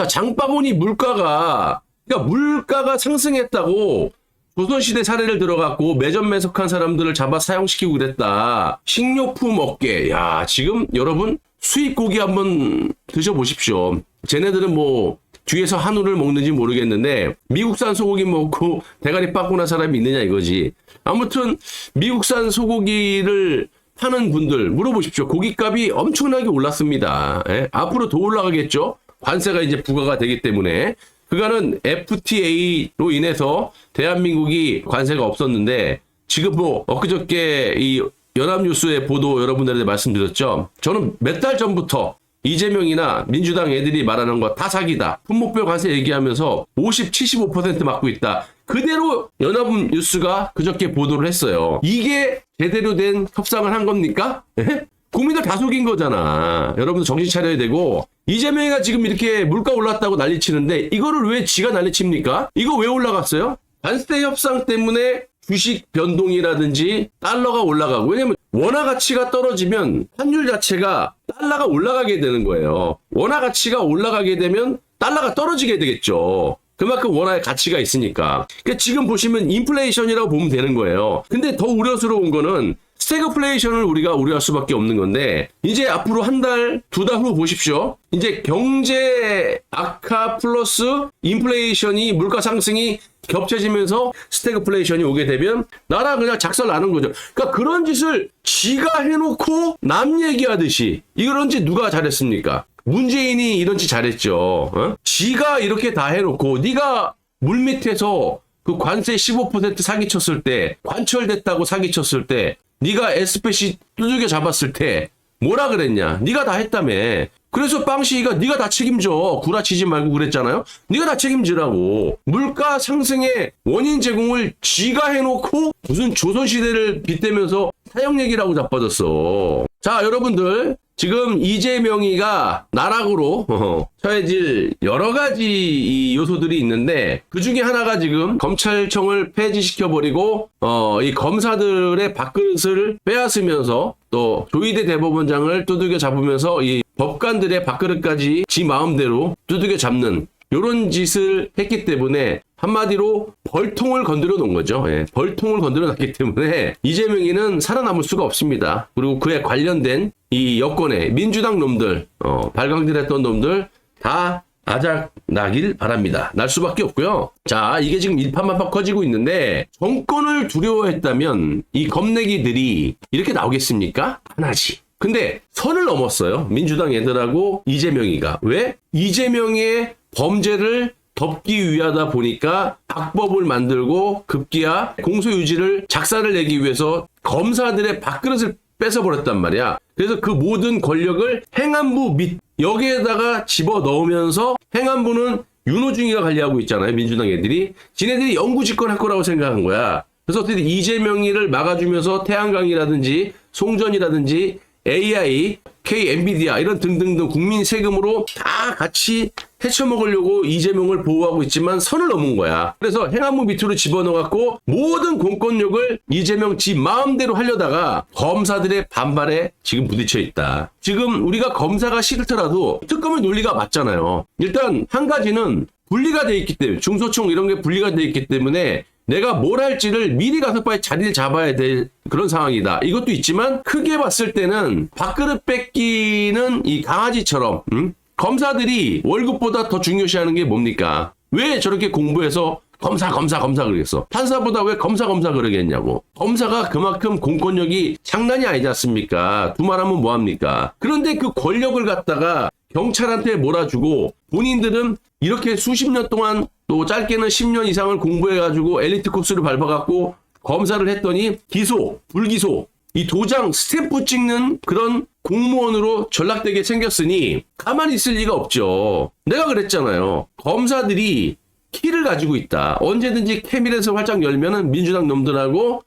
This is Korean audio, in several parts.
자, 장바구니 물가가, 그러니까 물가가 상승했다고 조선시대 사례를 들어갖고 매점 매석한 사람들을 잡아 사형시키고 그랬다. 식료품 업계, 야, 지금 여러분 수입 고기 한번 드셔보십시오. 쟤네들은 뭐 뒤에서 한우를 먹는지 모르겠는데 미국산 소고기 먹고 대가리 빠꾸난 사람이 있느냐 이거지. 아무튼 미국산 소고기를 파는 분들 물어보십시오. 고깃값이 엄청나게 올랐습니다. 예? 앞으로 더 올라가겠죠. 관세가 이제 부과가 되기 때문에. 그거는 FTA로 인해서 대한민국이 관세가 없었는데 지금 뭐 엊그저께 이 연합뉴스의 보도 여러분들한테 말씀드렸죠. 저는 몇 달 전부터 이재명이나 민주당 애들이 말하는 거 다 사기다. 품목별 관세 얘기하면서 50, 75% 맞고 있다. 그대로 연합뉴스가 그저께 보도를 했어요. 이게 제대로 된 협상을 한 겁니까? 국민들 다 속인 거잖아. 여러분들 정신 차려야 되고 이재명이가 지금 이렇게 물가 올랐다고 난리치는데 이거를 왜 지가 난리칩니까? 이거 왜 올라갔어요? 관세 협상 때문에 주식 변동이라든지 달러가 올라가고 왜냐면 원화 가치가 떨어지면 환율 자체가 달러가 올라가게 되는 거예요. 원화 가치가 올라가게 되면 달러가 떨어지게 되겠죠. 그만큼 원화의 가치가 있으니까. 그러니까 지금 보시면 인플레이션이라고 보면 되는 거예요. 근데 더 우려스러운 거는 스태그플레이션을 우리가 우려할 수밖에 없는 건데 이제 앞으로 한 달, 두 달 후 보십시오. 이제 경제 악화 플러스 인플레이션이 물가 상승이 겹쳐지면서 스태그플레이션이 오게 되면 나라 그냥 작살 나는 거죠. 그러니까 그런 짓을 지가 해놓고 남 얘기하듯이 이런 짓 누가 잘했습니까? 문재인이 이런 짓 잘했죠. 어? 지가 이렇게 다 해놓고 네가 물밑에서 그 관세 15% 사기쳤을 때 관철됐다고 사기쳤을 때 네가 에스펫이 두들겨 잡았을 때 뭐라 그랬냐? 네가 다 했다며. 그래서 빵시이가 네가 다 책임져. 구라치지 말고 그랬잖아요. 네가 다 책임지라고. 물가 상승의 원인 제공을 지가 해놓고 무슨 조선시대를 빗대면서 사형 얘기라고 자빠졌어. 자, 여러분들 지금 이재명이가 나락으로 처해질 여러 가지 이 요소들이 있는데 그 중에 하나가 지금 검찰청을 폐지시켜버리고 이 검사들의 밥그릇을 빼앗으면서 또 조희대 대법원장을 두들겨 잡으면서 이 법관들의 밥그릇까지 지 마음대로 두들겨 잡는 이런 짓을 했기 때문에 한마디로 벌통을 건드려 놓은 거죠. 예, 벌통을 건드려 놨기 때문에 이재명이는 살아남을 수가 없습니다. 그리고 그에 관련된 이 여권의 민주당 놈들, 발광질했던 놈들 다 아작 나길 바랍니다. 날 수밖에 없고요. 자, 이게 지금 일파만파 커지고 있는데 정권을 두려워했다면 이 겁내기들이 이렇게 나오겠습니까? 안 하지. 근데 선을 넘었어요. 민주당 애들하고 이재명이가. 왜? 이재명의 범죄를 덮기 위하다 보니까 악법을 만들고 급기야 공소유지를 작사를 내기 위해서 검사들의 밥그릇을 뺏어버렸단 말이야. 그래서 그 모든 권력을 행안부 밑 여기에다가 집어넣으면서 행안부는 윤호중이가 관리하고 있잖아요. 민주당 애들이. 지네들이 영구집권할 거라고 생각한 거야. 그래서 어떻게 이재명이를 막아주면서 태양광이라든지 송전이라든지 AI, K, 엔비디아 이런 등등등 국민 세금으로 다 같이 헤쳐먹으려고 이재명을 보호하고 있지만 선을 넘은 거야. 그래서 행안부 밑으로 집어넣어갖고 모든 공권력을 이재명 지 마음대로 하려다가 검사들의 반발에 지금 부딪혀 있다. 지금 우리가 검사가 싫더라도 특검의 논리가 맞잖아요. 일단 한 가지는 분리가 돼 있기 때문에 중소청 이런 게 분리가 돼 있기 때문에 내가 뭘 할지를 미리 가서 빨리 자리를 잡아야 될 그런 상황이다. 이것도 있지만 크게 봤을 때는 밥그릇 뺏기는 이 강아지처럼 검사들이 월급보다 더 중요시하는 게 뭡니까? 왜 저렇게 공부해서 검사 그러겠어? 판사보다 왜 검사 그러겠냐고. 검사가 그만큼 공권력이 장난이 아니지 않습니까? 두말하면 뭐합니까? 그런데 그 권력을 갖다가 경찰한테 몰아주고 본인들은 이렇게 수십 년 동안 또 짧게는 10년 이상을 공부해가지고 엘리트 코스를 밟아갖고 검사를 했더니 기소, 불기소, 이 도장 스탬프 찍는 그런 공무원으로 전락되게 생겼으니 가만히 있을 리가 없죠. 내가 그랬잖아요. 검사들이 키를 가지고 있다. 언제든지 캐비넷을 활짝 열면은 민주당 놈들하고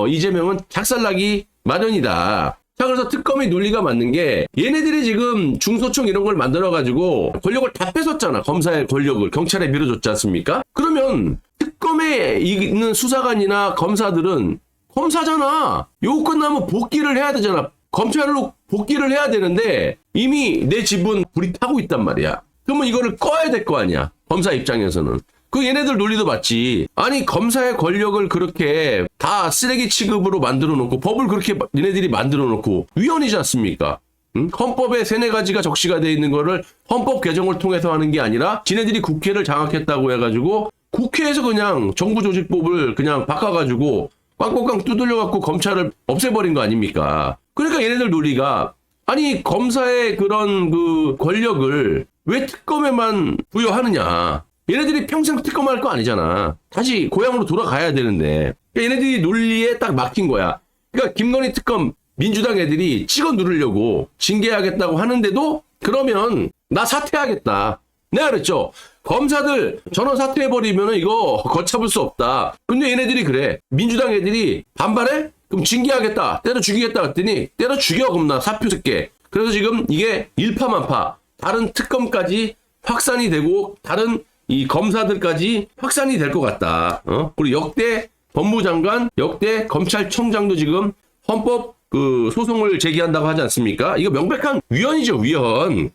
이재명은 작살나기 마련이다. 자, 그래서 특검의 논리가 맞는 게 얘네들이 지금 중소청 이런 걸 만들어가지고 권력을 다 뺏었잖아. 검사의 권력을 경찰에 밀어줬지 않습니까? 그러면 특검에 있는 수사관이나 검사들은 검사잖아. 요거 끝나면 복귀를 해야 되잖아. 검찰로 복귀를 해야 되는데 이미 내 집은 불이 타고 있단 말이야. 그러면 이거를 꺼야 될 거 아니야. 검사 입장에서는. 그 얘네들 논리도 맞지. 아니 검사의 권력을 그렇게 다 쓰레기 취급으로 만들어 놓고 법을 그렇게 얘네들이 만들어 놓고 위헌이지 않습니까? 응? 헌법에 3-4가지가 적시가 돼 있는 거를 헌법 개정을 통해서 하는 게 아니라 지네들이 국회를 장악했다고 해가지고 국회에서 그냥 정부조직법을 그냥 바꿔가지고 꽝꽝꽝 두들려갖고 검찰을 없애버린 거 아닙니까? 그러니까 얘네들 논리가 아니 검사의 그런 그 권력을 왜 특검에만 부여하느냐. 얘네들이 평생 특검할 거 아니잖아. 다시 고향으로 돌아가야 되는데. 그러니까 얘네들이 논리에 딱 막힌 거야. 그러니까 김건희 특검 민주당 애들이 찍어 누르려고 징계하겠다고 하는데도 그러면 나 사퇴하겠다. 내가 그랬죠. 검사들 전원 사퇴해버리면 이거 걷잡을 수 없다. 근데 얘네들이 그래. 민주당 애들이 반발해? 그럼 징계하겠다. 때려 죽이겠다 했더니 때려 죽여 그럼 나 사표 쓸게. 그래서 지금 이게 일파만파 다른 특검까지 확산이 되고 다른 이 검사들까지 확산이 될 것 같다. 그리고 역대 법무장관, 역대 검찰총장도 지금 헌법 그 소송을 제기한다고 하지 않습니까? 이거 명백한 위헌이죠, 위헌.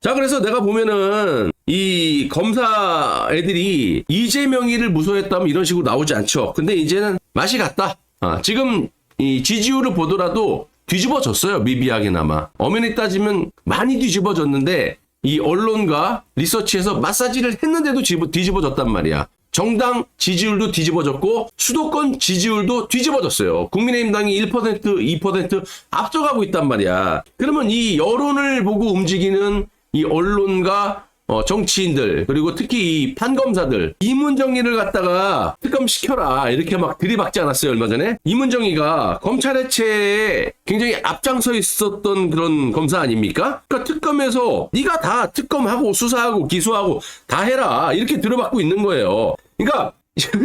자, 그래서 내가 보면은 이 검사 애들이 이재명이를 무서워했다면 이런 식으로 나오지 않죠. 근데 이제는 맛이 갔다. 지금 이 지지율을 보더라도 뒤집어졌어요, 미비하게나마. 엄연히 따지면 많이 뒤집어졌는데 이 언론과 리서치에서 마사지를 했는데도 뒤집어졌단 말이야. 정당 지지율도 뒤집어졌고 수도권 지지율도 뒤집어졌어요. 국민의힘당이 1%, 2% 앞서가고 있단 말이야. 그러면 이 여론을 보고 움직이는 이 언론과 정치인들 그리고 특히 이 판검사들 이문정이를 갖다가 특검시켜라 이렇게 막 들이박지 않았어요 얼마 전에? 이문정이가 검찰 해체에 굉장히 앞장서 있었던 그런 검사 아닙니까? 그러니까 특검에서 네가 다 특검하고 수사하고 기소하고 다 해라 이렇게 들어받고 있는 거예요. 그러니까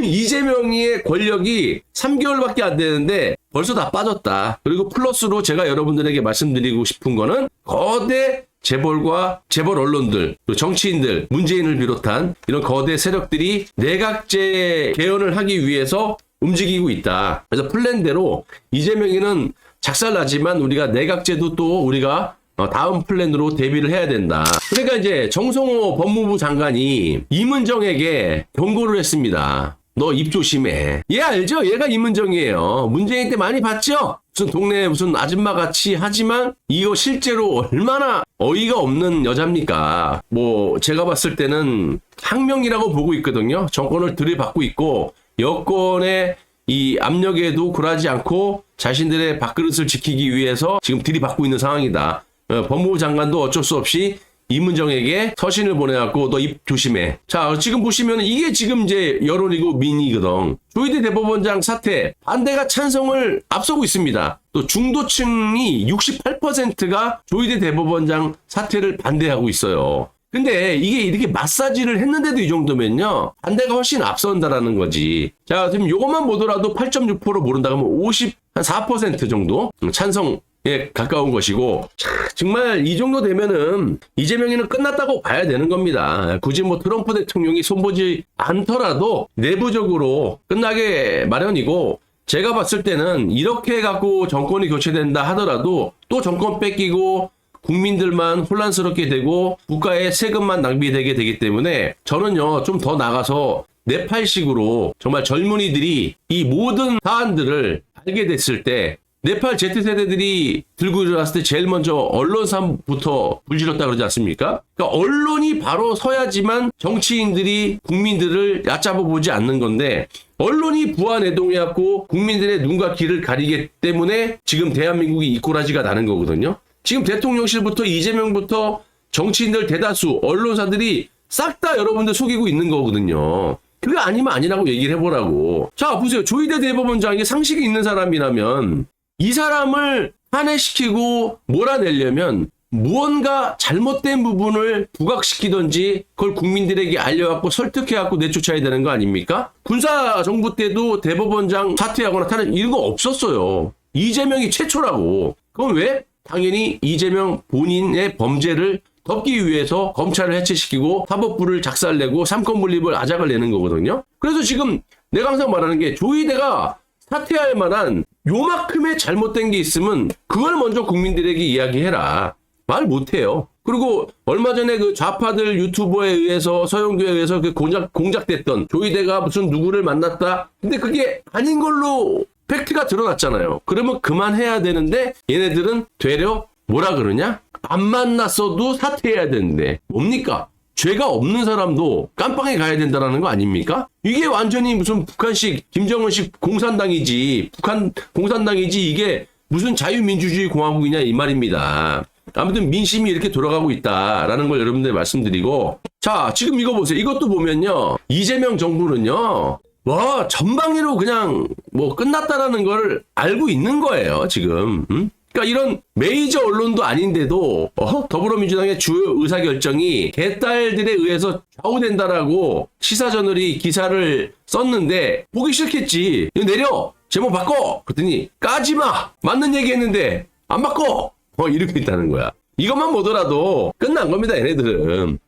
이재명의 권력이 3개월밖에 안 되는데 벌써 다 빠졌다. 그리고 플러스로 제가 여러분들에게 말씀드리고 싶은 거는 거대 재벌과 재벌 언론들, 정치인들, 문재인을 비롯한 이런 거대 세력들이 내각제 개헌을 하기 위해서 움직이고 있다. 그래서 플랜대로 이재명이는 작살나지만 우리가 내각제도 또 우리가 다음 플랜으로 대비를 해야 된다. 그러니까 이제 정성호 법무부 장관이 이문정에게 경고를 했습니다. 너 입 조심해. 얘 알죠? 얘가 이문정이에요. 문재인 때 많이 봤죠? 무슨 동네 무슨 아줌마 같이 하지만 이거 실제로 얼마나 어이가 없는 여자입니까? 뭐 제가 봤을 때는 항명이라고 보고 있거든요. 정권을 들이받고 있고 여권의 이 압력에도 굴하지 않고 자신들의 밥그릇을 지키기 위해서 지금 들이받고 있는 상황이다. 법무부 장관도 어쩔 수 없이 이문정에게 서신을 보내갖고 너 입 조심해. 자, 지금 보시면 이게 지금 이제 여론이고 민의거든. 조희대 대법원장 사퇴 반대가 찬성을 앞서고 있습니다. 또 중도층이 68%가 조희대 대법원장 사퇴를 반대하고 있어요. 근데 이게 이렇게 마사지를 했는데도 이 정도면요. 반대가 훨씬 앞선다라는 거지. 자, 지금 요것만 보더라도 8.6% 모른다 그러면 54% 정도 찬성에 가까운 것이고 정말 이 정도 되면은 이재명이는 끝났다고 봐야 되는 겁니다. 굳이 뭐 트럼프 대통령이 손보지 않더라도 내부적으로 끝나게 마련이고 제가 봤을 때는 이렇게 갖고 정권이 교체된다 하더라도 또 정권 뺏기고 국민들만 혼란스럽게 되고 국가의 세금만 낭비되게 되기 때문에 저는요 좀 더 나가서 네팔식으로 정말 젊은이들이 이 모든 사안들을 알게 됐을 때 네팔 Z세대들이 들고 일어났을 때 제일 먼저 언론사부터 불질렀다 그러지 않습니까? 그러니까 언론이 바로 서야지만 정치인들이 국민들을 얕잡아 보지 않는 건데 언론이 부안해동해갖고 국민들의 눈과 귀를 가리기 때문에 지금 대한민국이 이꼬라지가 나는 거거든요. 지금 대통령실부터 이재명부터 정치인들 대다수 언론사들이 싹 다 여러분들 속이고 있는 거거든요. 그게 아니면 아니라고 얘기를 해보라고. 자 보세요. 조희대 대법원장이 상식이 있는 사람이라면 이 사람을 탄핵시키고 몰아내려면 무언가 잘못된 부분을 부각시키든지 그걸 국민들에게 알려갖고 설득해갖고 내쫓아야 되는 거 아닙니까? 군사정부 때도 대법원장 사퇴하거나 탄핵 이런 거 없었어요. 이재명이 최초라고. 그건 왜? 당연히 이재명 본인의 범죄를 덮기 위해서 검찰을 해체시키고 사법부를 작살내고 삼권분립을 아작을 내는 거거든요. 그래서 지금 내가 항상 말하는 게 조희대가 사퇴할 만한 요만큼의 잘못된 게 있으면 그걸 먼저 국민들에게 이야기해라. 말 못해요. 그리고 얼마 전에 그 좌파들 유튜버에 의해서 서영교에 의해서 그 공작됐던 조이대가 무슨 누구를 만났다. 근데 그게 아닌 걸로 팩트가 드러났잖아요. 그러면 그만해야 되는데 얘네들은 되려 뭐라 그러냐? 안 만났어도 사퇴해야 되는데 뭡니까? 죄가 없는 사람도 깜빵에 가야 된다는 거 아닙니까? 이게 완전히 무슨 북한식 김정은식 공산당이지, 북한 공산당이지, 이게 무슨 자유민주주의 공화국이냐 이 말입니다. 아무튼 민심이 이렇게 돌아가고 있다라는 걸 여러분들 말씀드리고, 자 지금 이거 보세요. 이것도 보면요, 이재명 정부는요 뭐 전방위로 그냥 뭐 끝났다라는 걸 알고 있는 거예요 지금. 그러니까 이런 메이저 언론도 아닌데도 더불어민주당의 주요 의사결정이 개딸들에 의해서 좌우된다라고 시사저널이 기사를 썼는데 보기 싫겠지. 이거 내려, 제목 바꿔. 그랬더니 까지마, 맞는 얘기했는데 안 바꿔, 이러고 있다는 거야. 이것만 보더라도 끝난 겁니다 얘네들은.